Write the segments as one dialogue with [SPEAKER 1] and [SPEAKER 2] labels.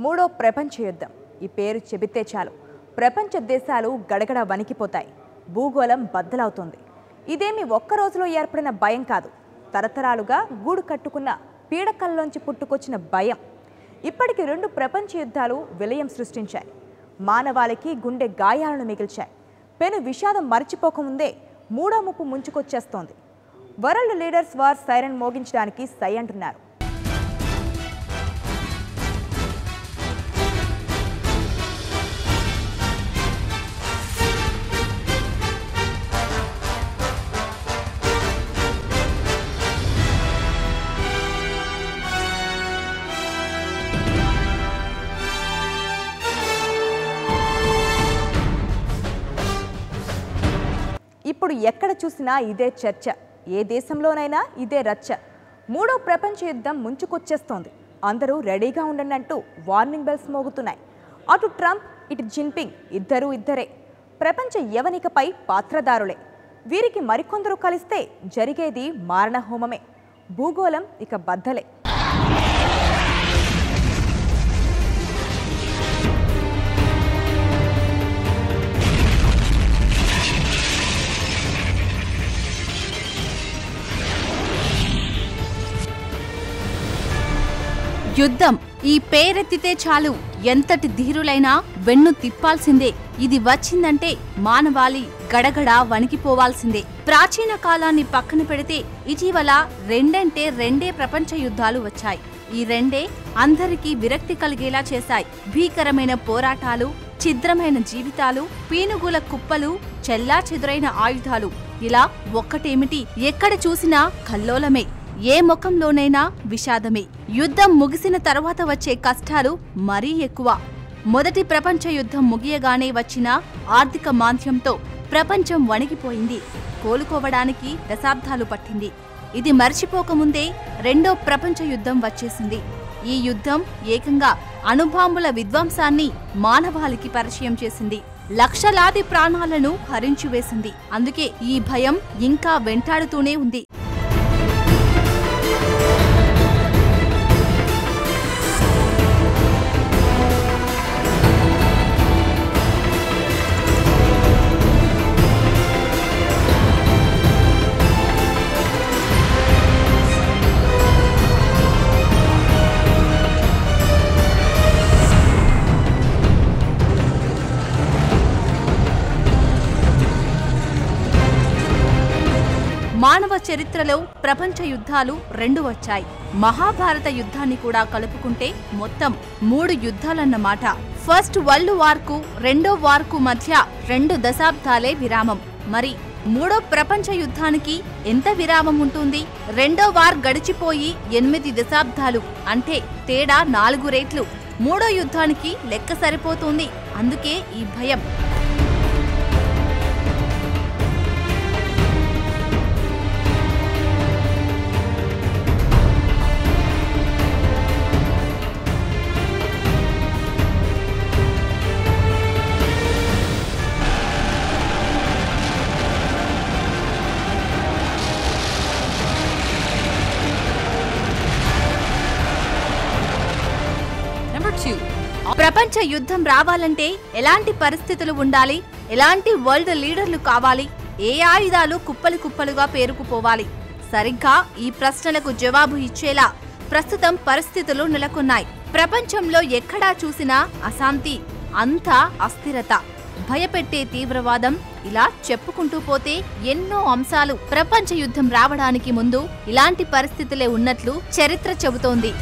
[SPEAKER 1] మూడో ప్రపంచ యుద్ధం ఈ పేరు చెబితే చాలు ప్రపంచ దేశాలు గడగడ వణికిపోతాయి. భూగోళం బద్దలవుతుంది. ఇదేమి ఒక్క రోజులో ఏర్పడిన భయం కాదు. తరతరాలుగా గూడు కట్టుకున్న పీడకల్లోంచి పుట్టుకొచ్చిన భయం. ఇప్పటికి 2 ప్రపంచ యుద్ధాలు విలయం సృష్టించాయి. మానవాళికి గుండె గాయాలను మిగిల్చాయి. పెను విషాదం మర్చిపోకముందే మూడో ముప్పు ముంచుకొచ్చేస్తోంది. వరల్డ్ లీడర్స్ వార్ సైరన్ మోగించడానికి సై అంటున్నారు. ఇప్పుడు ఎక్కడ చూసినా ఇదే చర్చ, ఏ దేశంలోనైనా ఇదే రచ్చ. మూడో ప్రపంచ యుద్ధం ముంచుకొచ్చేస్తోంది. అందరూ రెడీగా ఉండండి అంటూ వార్నింగ్ బెల్స్ మోగుతున్నాయి. అటు ట్రంప్, ఇటు జిన్పింగ్ ఇద్దరే. ప్రపంచ యవనికపై పాత్రదారులే. వీరికి మరికొందరు కలిస్తే జరిగేది మారణహోమమే. భూగోళం ఇక బద్దలే.
[SPEAKER 2] యుద్ధం ఈ పేరెత్తితే చాలు ఎంతటి ధీరులైనా వెన్ను తిప్పాల్సిందే. ఇది వచ్చిందంటే మానవాళి గడగడ వణికిపోవాల్సిందే. ప్రాచీన కాలాన్ని పక్కన పెడితే ఇటీవల రెండే ప్రపంచ యుద్ధాలు వచ్చాయి. ఈ రెండే అందరికీ విరక్తి కలిగేలా చేశాయి. భీకరమైన పోరాటాలు, ఛిద్రమైన జీవితాలు, పీనుగుల కుప్పలు, చెల్లాచెదురైన ఆయుధాలు. ఇలా ఒక్కటేమిటి, ఎక్కడ చూసినా కల్లోలమే. ఏ ముఖంలోనైనా విషాదమే. యుద్ధం ముగిసిన తర్వాత వచ్చే కష్టాలు మరీ ఎక్కువ. మొదటి ప్రపంచ యుద్ధం ముగియగానే వచ్చిన ఆర్థిక మాంద్యంతో ప్రపంచం వణిగిపోయింది. కోలుకోవడానికి దశాబ్దాలు పట్టింది. ఇది మర్చిపోకముందే రెండో ప్రపంచ యుద్ధం వచ్చేసింది. ఈ యుద్ధం ఏకంగా అణుబాంబుల విధ్వంసాన్ని మానవాళికి పరిచయం చేసింది. లక్షలాది ప్రాణాలను హరించివేసింది. అందుకే ఈ భయం ఇంకా వెంటాడుతూనే ఉంది. మానవ చరిత్రలో ప్రపంచ యుద్ధాలు 2 వచ్చాయి. మహాభారత యుద్ధాన్ని కూడా కలుపుకుంటే మొత్తం 3 యుద్ధాలన్నమాట. ఫస్ట్ వరల్డ్ వార్ కు రెండో వార్ కు మధ్య 2 దశాబ్దాలే విరామం. మరి మూడో ప్రపంచ యుద్ధానికి ఎంత విరామం ఉంటుంది? రెండో వార్ గడిచిపోయి 8 దశాబ్దాలు, అంటే తేడా 4 రెట్లు. మూడో యుద్ధానికి లెక్క సరిపోతుంది. అందుకే ఈ భయం. ప్రపంచ యుద్ధం రావాలంటే ఎలాంటి పరిస్థితులు ఉండాలి? ఎలాంటి వరల్డ్ లీడర్లు కావాలి? ఏ ఆయుధాలు కుప్పలుగా పేరుకుపోవాలి? సరిగ్గా ఈ ప్రశ్నలకు జవాబు ఇచ్చేలా ప్రస్తుతం పరిస్థితులు నెలకొన్నాయి. ప్రపంచంలో ఎక్కడా చూసినా అశాంతి, అంతా అస్థిరత, భయపెట్టే తీవ్రవాదం. ఇలా చెప్పుకుంటూ పోతే ఎన్నో అంశాలు. ప్రపంచ యుద్ధం రావడానికి ముందు ఇలాంటి పరిస్థితులే ఉన్నట్లు చరిత్ర చెబుతోంది.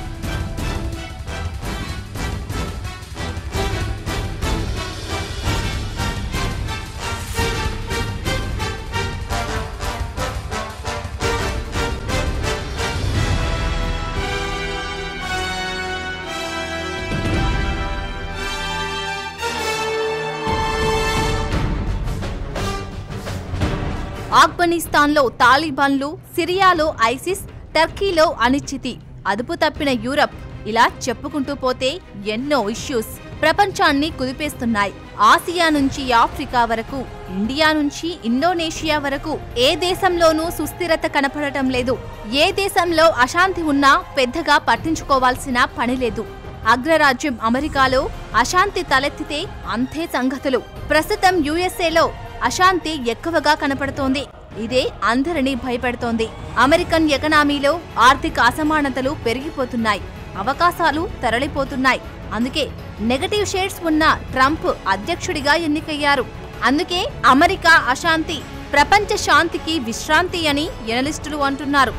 [SPEAKER 2] ఆఫ్ఘనిస్తాన్లో తాలిబాన్లు, సిరియాలో ఐసిస్, టర్కీలో అనిశ్చితి, అదుపు తప్పిన యూరప్. ఇలా చెప్పుకుంటూ పోతే ఎన్నో ఇష్యూస్ ప్రపంచాన్ని కుదిపేస్తున్నాయి. ఆసియా నుంచి ఆఫ్రికా వరకు, ఇండియా నుంచి ఇండోనేషియా వరకు ఏ దేశంలోనూ సుస్థిరత కనపడటం లేదు. ఏ దేశంలో అశాంతి ఉన్నా పెద్దగా పట్టించుకోవాల్సిన పని లేదు. అగ్రరాజ్యం అమెరికాలో అశాంతి తలెత్తితే అంతే సంగతులు. ప్రస్తుతం యుఎస్ఏలో అశాంతి ఎక్కువగా కనపడుతోంది. ఇదే అందరినీ భయపెడుతోంది. అమెరికన్ ఎకనామీలో ఆర్థిక అసమానతలు పెరిగిపోతున్నాయి, అవకాశాలు తరలిపోతున్నాయి. అందుకే నెగటివ్ షేడ్స్ ఉన్న ట్రంప్ అధ్యక్షుడిగా ఎన్నికయ్యారు. అందుకే అమెరికా అశాంతి ప్రపంచ శాంతికి విశ్రాంతి అని ఎనలిస్టులు అంటున్నారు.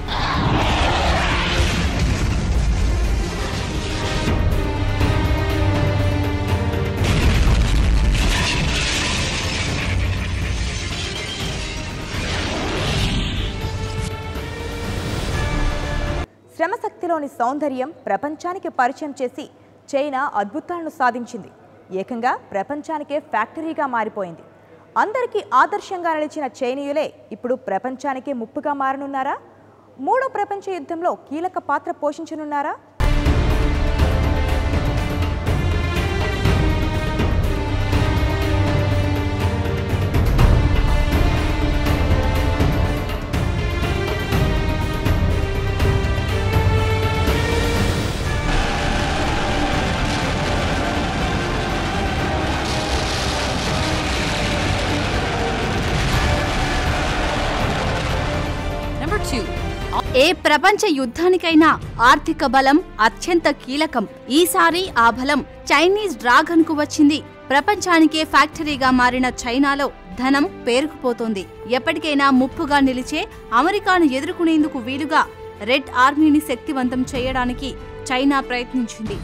[SPEAKER 1] శ్రమశక్తిలోని సౌందర్యం ప్రపంచానికి పరిచయం చేసి చైనా అద్భుతాలను సాధించింది. ఏకంగా ప్రపంచానికే ఫ్యాక్టరీగా మారిపోయింది. అందరికీ ఆదర్శంగా నిలిచిన చైనీయులే ఇప్పుడు ప్రపంచానికే ముప్పుగా మారనున్నారా? మూడో ప్రపంచ యుద్ధంలో కీలక పాత్ర పోషించనున్నారా?
[SPEAKER 2] ఏ ప్రపంచ యుద్ధానికైనా ఆర్థిక బలం అత్యంత కీలకం. ఈసారి ఆ బలం చైనీస్ డ్రాగన్ కు వచ్చింది. ప్రపంచానికే ఫ్యాక్టరీగా మారిన చైనాలో ధనం పేరుకుపోతోంది. ఎప్పటికైనా ముప్పుగా నిలిచే అమెరికాను ఎదుర్కొనేందుకు వీలుగా రెడ్ ఆర్మీని శక్తివంతం చేయడానికి చైనా ప్రయత్నించింది.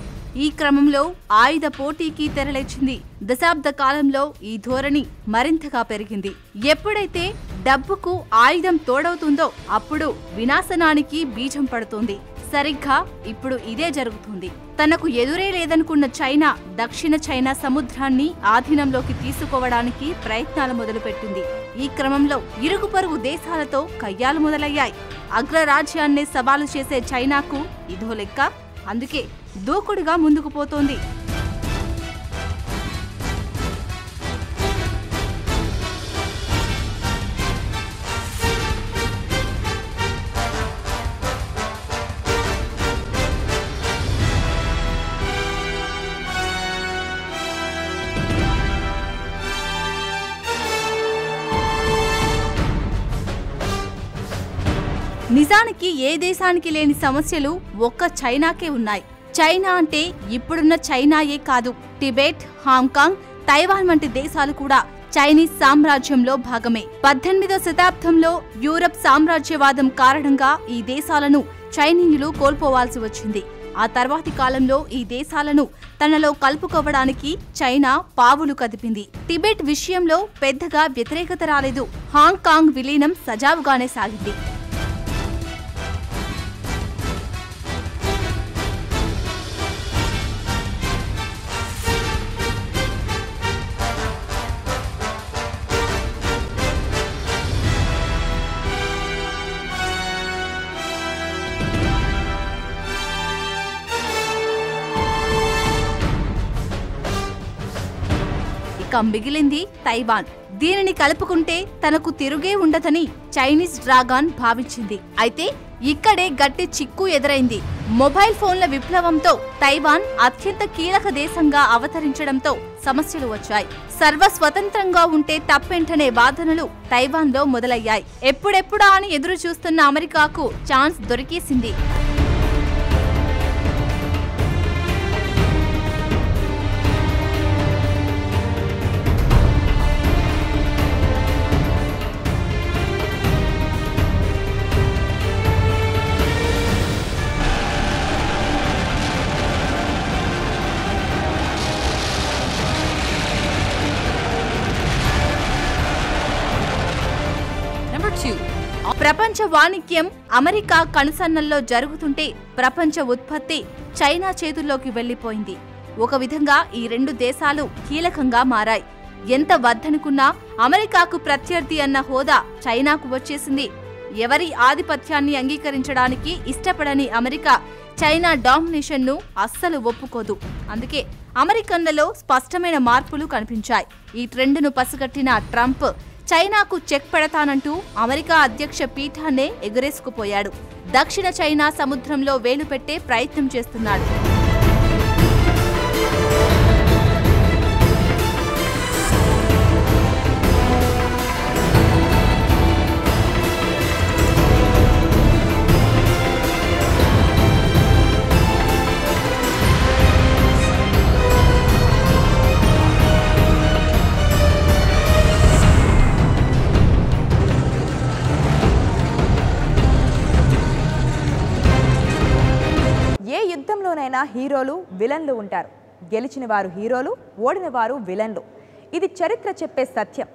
[SPEAKER 2] ఈ క్రమంలో ఆయుధ పోటీకి తెరలేచింది. దశాబ్ద కాలంలో ఈ ధోరణి మరింతగా పెరిగింది. ఎప్పుడైతే డబ్బుకు ఆయుధం తోడవుతుందో అప్పుడు వినాశనానికి బీజం పడుతుంది. సరిగ్గా ఇప్పుడు ఇదే జరుగుతుంది. తనకు ఎదురే లేదనుకున్న చైనా దక్షిణ చైనా సముద్రాన్ని ఆధీనంలోకి తీసుకోవడానికి ప్రయత్నాలు మొదలుపెట్టింది. ఈ క్రమంలో ఇరుగు పొరుగు దేశాలతో కయ్యాలు మొదలయ్యాయి. అగ్రరాజ్యాన్నే సవాలు చేసే చైనాకు ఇదో లెక్క. అందుకే దూకుడుగా ముందుకు పోతోంది. నిజానికి ఏ దేశానికి లేని సమస్యలు ఒక్క చైనాకే ఉన్నాయి. చైనా అంటే ఇప్పుడున్న చైనాయే కాదు, టిబెట్, హాంకాంగ్, తైవాన్ వంటి దేశాలు కూడా చైనీస్ సామ్రాజ్యంలో భాగమే. 18వ శతాబ్దంలో యూరప్ సామ్రాజ్యవాదం కారణంగా ఈ దేశాలను చైనీయులు కోల్పోవాల్సి వచ్చింది. ఆ తర్వాతి కాలంలో ఈ దేశాలను తనలో కలుపుకోవడానికి చైనా పావులు కదిపింది. టిబెట్ విషయంలో పెద్దగా వ్యతిరేకత రాలేదు. హాంకాంగ్ విలీనం సజావుగానే సాగింది. మిగిలింది తైవాన్. దీనిని కలుపుకుంటే తనకు తిరుగే ఉండదని చైనీస్ డ్రాగన్ భావించింది. అయితే ఇక్కడే గట్టి చిక్కు ఎదురైంది. మొబైల్ ఫోన్ల విప్లవంతో తైవాన్ అత్యంత కీలక దేశంగా అవతరించడంతో సమస్యలు వచ్చాయి. సర్వస్వతంత్రంగా ఉంటే తప్పేంటనే వాదనలు తైవాన్లో మొదలయ్యాయి. ఎప్పుడెప్పుడా అని ఎదురు చూస్తున్న అమెరికాకు ఛాన్స్ దొరికేసింది. ప్రపంచ వాణిజ్యం అమెరికా కనుసన్నల్లో జరుగుతుంటే ప్రపంచ ఉత్పత్తి చైనా చేతుల్లోకి వెళ్లిపోయింది. ఒక విధంగా ఈ రెండు దేశాలు కీలకంగా మారాయి. ఎంత వద్దనుకున్నా అమెరికాకు ప్రత్యర్థి అన్న హోదా చైనాకు వచ్చేసింది. ఎవరి ఆధిపత్యాన్ని అంగీకరించడానికి ఇష్టపడని అమెరికా చైనా డామినేషన్ను అస్సలు ఒప్పుకోదు. అందుకే అమెరికన్లలో స్పష్టమైన మార్పులు కనిపించాయి. ఈ ట్రెండ్ను పసిగట్టిన ట్రంప్ చైనాకు చెక్ పెడతానంటూ అమెరికా అధ్యక్ష పీఠాన్నే ఎగరేసుకుపోయాడు. దక్షిణ చైనా సముద్రంలో వేలు పెట్టే ప్రయత్నం చేస్తున్నాడు.
[SPEAKER 1] హీరోలు విలన్లు ఉంటారు. గెలిచిన వారు హీరోలు, ఓడిన వారు విలన్లు. ఇది చరిత్ర చెప్పే సత్యం.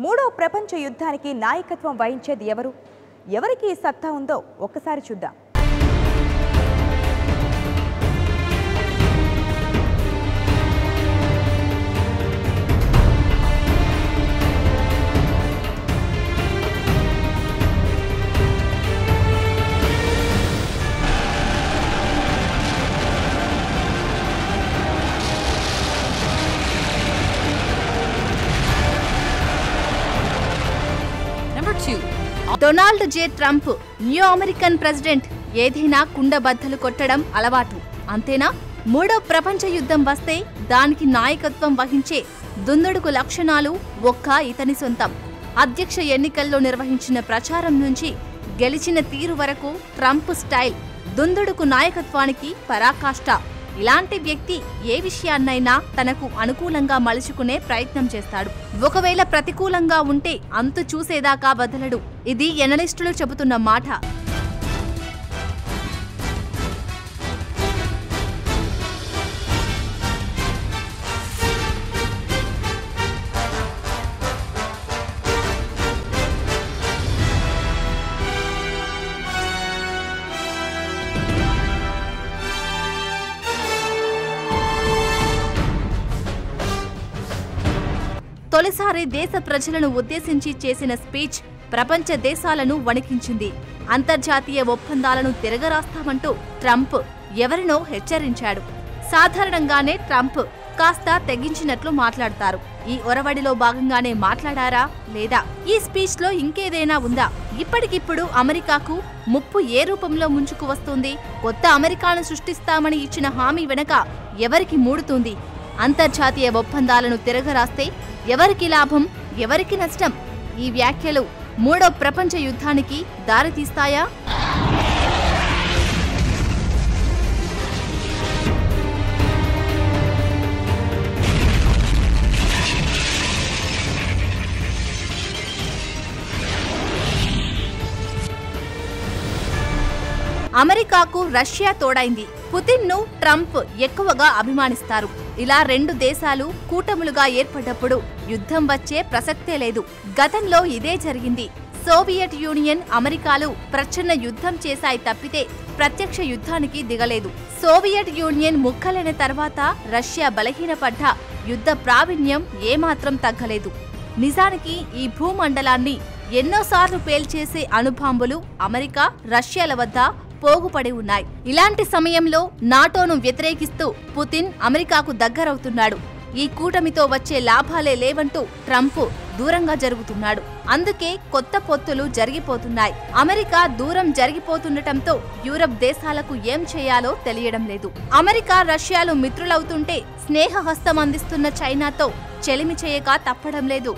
[SPEAKER 1] మూడో ప్రపంచ యుద్ధానికి నాయకత్వం వహించేది ఎవరు? ఎవరికి ఈ సత్తా ఉందో ఒక్కసారి చూద్దాం.
[SPEAKER 2] డొనాల్డ్ జే ట్రంప్, న్యూ అమెరికన్ ప్రెసిడెంట్. ఏదైనా కుండబద్దలు కొట్టడం అలవాటు, అంతేనా? మూడో ప్రపంచ యుద్ధం వస్తే దానికి నాయకత్వం వహించే దుందుడుకు లక్షణాలు ఒక్క ఇతని సొంతం. అధ్యక్ష ఎన్నికల్లో నిర్వహించిన ప్రచారం నుంచి గెలిచిన తీరు వరకు ట్రంప్ స్టైల్ దుందుడుకు నాయకత్వానికి పరాకాష్ట. ఇలాంటి వ్యక్తి ఏ విషయాన్నైనా తనకు అనుకూలంగా మలుచుకునే ప్రయత్నం చేస్తాడు. ఒకవేళ ప్రతికూలంగా ఉంటే అంతు చూసేదాకా వదలడు. ఇది ఎనలిస్టులు చెబుతున్న మాట. తొలిసారి దేశ ప్రజలను ఉద్దేశించి చేసిన స్పీచ్ ప్రపంచ దేశాలను వణికించింది. అంతర్జాతీయ ఒప్పందాలను తిరగరాస్తామంటూ ట్రంప్ ఎవరినో హెచ్చరించాడు. సాధారణంగానే ట్రంప్ కాస్త తెగించినట్లు మాట్లాడతారు. ఈ ఒరవడిలో భాగంగానే మాట్లాడారా లేదా? ఈ స్పీచ్ లో ఇంకేదైనా ఉందా? ఇప్పటికిప్పుడు అమెరికాకు ముప్పు ఏ రూపంలో ముంచుకు వస్తుంది? కొత్త అమెరికాను సృష్టిస్తామని ఇచ్చిన హామీ వెనక ఎవరికి మూడుతుంది? అంతర్జాతీయ ఒప్పందాలను తిరగరాస్తే ఎవరికి లాభం, ఎవరికి నష్టం? ఈ వ్యాఖ్యలు మూడో ప్రపంచ యుద్ధానికి దారితీస్తాయా? అమెరికాకు రష్యా తోడైంది. పుతిన్ను ట్రంప్ ఎక్కువగా అభిమానిస్తారు. ఇలా రెండు దేశాలు కూటములుగా ఏర్పడ్డప్పుడు యుద్ధం వచ్చే ప్రసక్తే లేదు. గతంలో ఇదే జరిగింది. సోవియట్ యూనియన్, అమెరికాలు ప్రచ్ఛన్న యుద్ధం చేశాయి తప్పితే ప్రత్యక్ష యుద్ధానికి దిగలేదు. సోవియట్ యూనియన్ ముక్కలైన తర్వాత రష్యా బలహీనపడ్డ యుద్ధ ప్రావీణ్యం ఏమాత్రం తగ్గలేదు. నిజానికి ఈ భూమండలాన్ని ఎన్నోసార్లు పేల్చేసే అణుబాంబులు అమెరికా, రష్యాల వద్ద పోగుపడి ఉన్నాయి. ఇలాంటి సమయంలో నాటోను వ్యతిరేకిస్తూ పుతిన్ అమెరికాకు దగ్గరవుతున్నాడు. ఈ కూటమితో వచ్చే లాభాలే లేవంటూ ట్రంప్ దూరంగా జరుగుతున్నాడు. అందుకే కొత్త పొత్తులు జరిగిపోతున్నాయి. అమెరికా దూరం జరిగిపోతుండటంతో యూరప్ దేశాలకు ఏం చేయాలో తెలియడం లేదు. అమెరికా, రష్యాలు మిత్రులవుతుంటే స్నేహహస్తం అందిస్తున్న చైనాతో చెలిమి చేయక తప్పడం లేదు.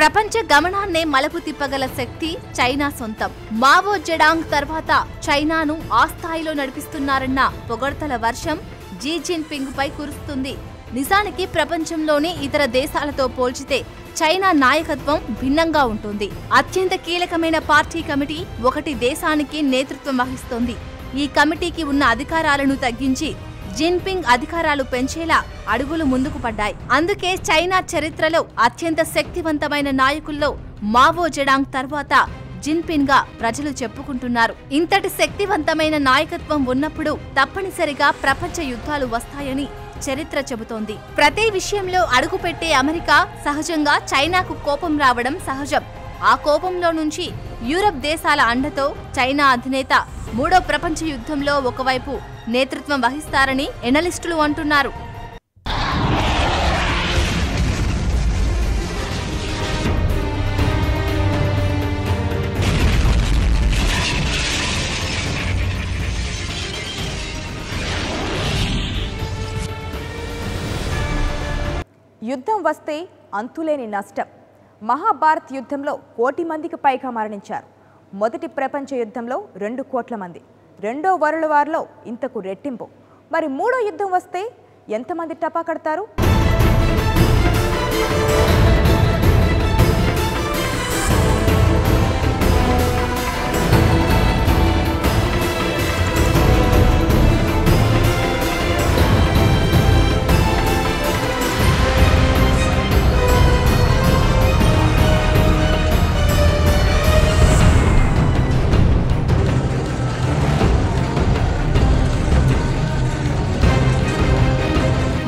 [SPEAKER 2] ప్రపంచ గమనాన్నే మలుపు తిప్పగల శక్తి చైనా సొంతం. మావో జెడాంగ్ తర్వాత చైనాను ఆ స్థాయిలో నడిపిస్తున్నారన్న పొగడ్తల వర్షం జీ జిన్పింగ్ పై కురుస్తుంది. నిజానికి ప్రపంచంలోని ఇతర దేశాలతో పోల్చితే చైనా నాయకత్వం భిన్నంగా ఉంటుంది. అత్యంత కీలకమైన పార్టీ కమిటీ ఒకటి దేశానికి నేతృత్వం వహిస్తోంది. ఈ కమిటీకి ఉన్న అధికారాలను తగ్గించి జిన్పింగ్ అధికారాలు పెంచేలా అడుగులు ముందుకు పడ్డాయి. అందుకే చైనా చరిత్రలో అత్యంత శక్తివంతమైన నాయకుల్లో మావో జెడాంగ్ తర్వాత జిన్పింగ్ గా ప్రజలు చెప్పుకుంటున్నారు. ఇంతటి శక్తివంతమైన నాయకత్వం ఉన్నప్పుడు తప్పనిసరిగా ప్రపంచ యుద్ధాలు వస్తాయని చరిత్ర చెబుతోంది. ప్రతి విషయంలో అడుగుపెట్టే అమెరికా సహజంగా చైనాకు కోపం రావడం సహజం. ఆ కోపంలో నుంచి యూరప్ దేశాల అండతో చైనా అధినేత మూడో ప్రపంచ యుద్ధంలో ఒకవైపు నేతృత్వం వహిస్తారని ఎనలిస్టులు అంటున్నారు.
[SPEAKER 1] యుద్ధం వస్తే అంతులేని నష్టం. మహాభారత్ యుద్ధంలో 1 కోటి మందికి పైగా మరణించారు. మొదటి ప్రపంచ యుద్ధంలో 2 కోట్ల మంది, రెండో వరల్డ్ వార్లో ఇంతకు రెట్టింపు. మరి మూడో యుద్ధం వస్తే ఎంతమంది టపా కడతారు?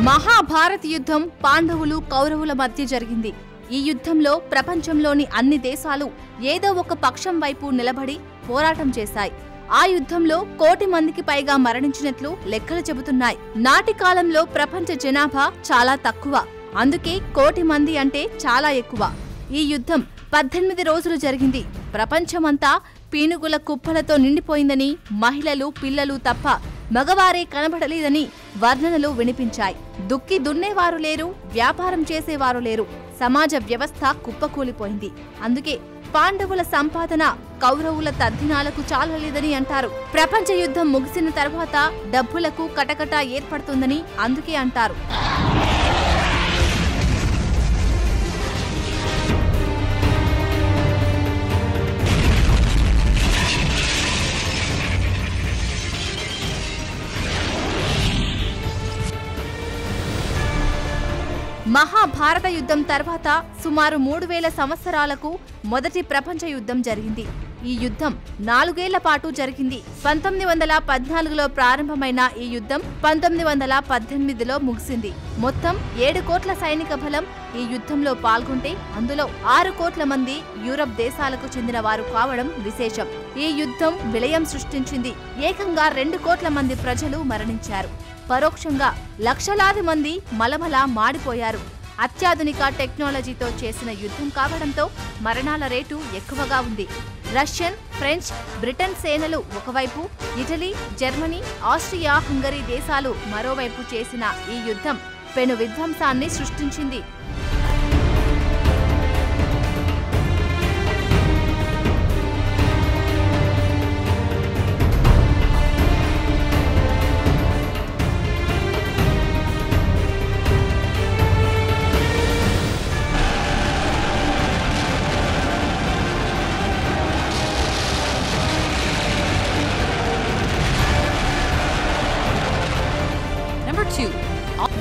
[SPEAKER 2] మహాభారత్ యుద్ధం పాండవులు కౌరవుల మధ్య జరిగింది. ఈ యుద్ధంలో ప్రపంచంలోని అన్ని దేశాలు ఏదో ఒక పక్షం వైపు నిలబడి పోరాటం చేశాయి. ఆ యుద్ధంలో 1 కోటి మందికి పైగా మరణించినట్లు లెక్కలు చెబుతున్నాయి. నాటి కాలంలో ప్రపంచ జనాభా చాలా తక్కువ, అందుకే 1 కోటి మంది అంటే చాలా ఎక్కువ. ఈ యుద్ధం 18 రోజులు జరిగింది. ప్రపంచమంతా పీనుగుల కుప్పలతో నిండిపోయిందని, మహిళలు పిల్లలు తప్ప మగవారే కనబడలేదని వర్ణనలు వినిపించాయి. దుక్కి దున్నేవారు లేరు, వ్యాపారం చేసేవారు లేరు, సమాజ వ్యవస్థ కుప్పకూలిపోయింది. అందుకే పాండవుల సంపాదన కౌరవుల తద్దినాలకు చాలలేదని అంటారు. ప్రపంచ యుద్ధం ముగిసిన తర్వాత డబ్బులకు కటకట ఏర్పడుతుందని అందుకే అంటారు. మహాభారత యుద్ధం తర్వాత సుమారు 3000 సంవత్సరాలకు మొదటి ప్రపంచ యుద్ధం జరిగింది. ఈ యుద్ధం 4 ఏళ్ల పాటు జరిగింది. 1914లో ప్రారంభమైన ఈ యుద్ధం 1918లో ముగిసింది. మొత్తం 7 కోట్ల సైనిక బలం ఈ యుద్ధంలో పాల్గొంటే అందులో 6 కోట్ల మంది యూరప్ దేశాలకు చెందిన వారు కావడం విశేషం. ఈ యుద్ధం విలయం సృష్టించింది. ఏకంగా 2 కోట్ల మంది ప్రజలు మరణించారు. పరోక్షంగా లక్షలాది మంది మలమల మాడిపోయారు. అత్యాధునిక టెక్నాలజీతో చేసిన యుద్ధం కావడంతో మరణాల రేటు ఎక్కువగా ఉంది. రష్యన్, ఫ్రెంచ్, బ్రిటన్ సేనలు ఒకవైపు, ఇటలీ, జర్మనీ, ఆస్ట్రియా, హంగరీ దేశాలు మరోవైపు చేసిన ఈ యుద్ధం పెను విధ్వంసాన్ని సృష్టించింది.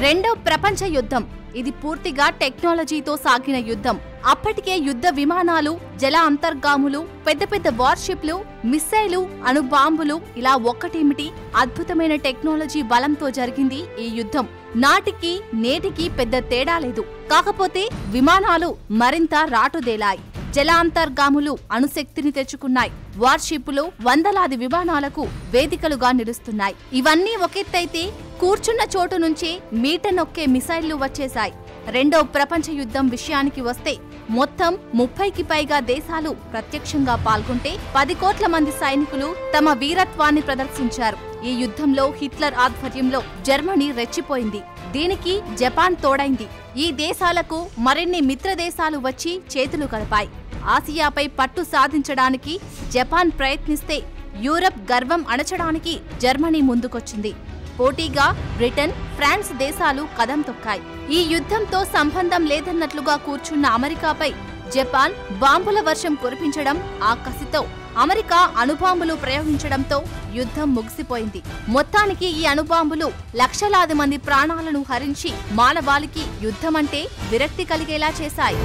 [SPEAKER 2] రెండో ప్రపంచ యుద్ధం. ఇది పూర్తిగా టెక్నాలజీతో సాగిన యుద్ధం. అప్పటికే యుద్ధ విమానాలు, జల అంతర్గాములు, పెద్ద పెద్ద వార్షిప్లు, మిస్సైలు, అణుబాంబులు ఇలా ఒక్కటేమిటి అద్భుతమైన టెక్నాలజీ బలంతో జరిగింది ఈ యుద్ధం. నాటికి నేటికి పెద్ద తేడా లేదు. కాకపోతే విమానాలు మరింత రాటుదేలాయి, జలాంతర్గాములు అణుశక్తిని తెచ్చుకున్నాయి, వార్షిప్పులు వందలాది విమానాలకు వేదికలుగా నిలుస్తున్నాయి. ఇవన్నీ ఒకెత్తైతే కూర్చున్న చోటు నుంచి మీట నొక్కే మిసైళ్లు వచ్చేశాయి. రెండో ప్రపంచ యుద్ధం విషయానికి వస్తే మొత్తం 30కి పైగా దేశాలు ప్రత్యక్షంగా పాల్గొంటే 10 కోట్ల మంది సైనికులు తమ వీరత్వాన్ని ప్రదర్శించారు. ఈ యుద్ధంలో హిట్లర్ ఆధ్వర్యంలో జర్మనీ రెచ్చిపోయింది. దీనికి జపాన్ తోడైంది. ఈ దేశాలకు మరిన్ని మిత్ర దేశాలు వచ్చి చేతులు కలిపాయి. ఆసియాపై పట్టు సాధించడానికి జపాన్ ప్రయత్నిస్తే యూరప్ గర్వం అణచడానికి జర్మనీ ముందుకొచ్చింది. పోటీగా బ్రిటన్, ఫ్రాన్స్ దేశాలు కదం తొక్కాయి. ఈ యుద్ధంతో సంబంధం లేదన్నట్లుగా కూర్చున్న అమెరికాపై జపాన్ బాంబుల వర్షం కురిపించడం, ఆ కసితో అమెరికా అణుబాంబులు ప్రయోగించడంతో యుద్ధం ముగిసిపోయింది. మొత్తానికి ఈ అణుబాంబులు లక్షలాది మంది ప్రాణాలను హరించి మానవాళికి యుద్ధమంటే విరక్తి కలిగేలా చేశాయి.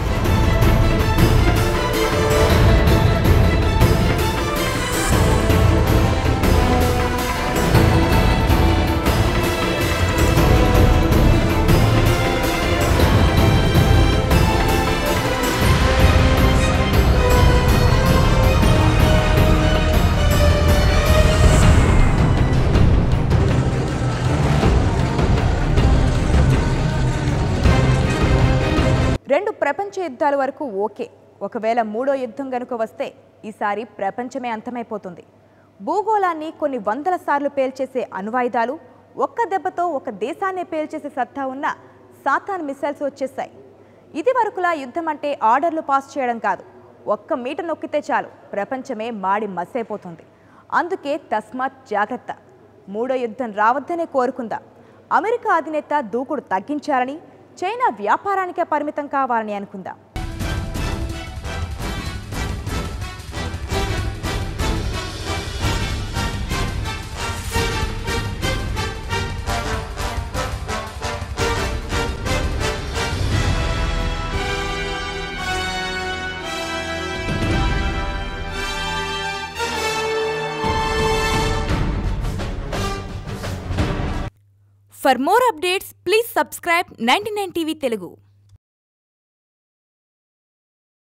[SPEAKER 1] రెండు ప్రపంచ యుద్ధాల వరకు ఓకే. ఒకవేళ మూడో యుద్ధం గనుక వస్తే ఈసారి ప్రపంచమే అంతమైపోతుంది. భూగోళాన్ని కొన్ని వందల సార్లు పేల్చేసే అణ్వాయుధాలు, ఒక్క దెబ్బతో ఒక దేశాన్ని పేల్చేసే సత్తా ఉన్న సాతాన్ మిసైల్స్ వచ్చేసాయి. ఇది వరకులా యుద్ధం అంటే ఆర్డర్లు పాస్ చేయడం కాదు, ఒక్క మీట నొక్కితే చాలు ప్రపంచమే మాడి మసైపోతుంది. అందుకే తస్మాత్ జాగ్రత్త. మూడో యుద్ధం రావద్దనే కోరుకుందాం. అమెరికా అధినేత దూకుడు తగ్గించాలని, చైనా వ్యాపారానికే పరిమితం కావాలని అనుకుందాం. For more updates, please subscribe 99 TV Telugu.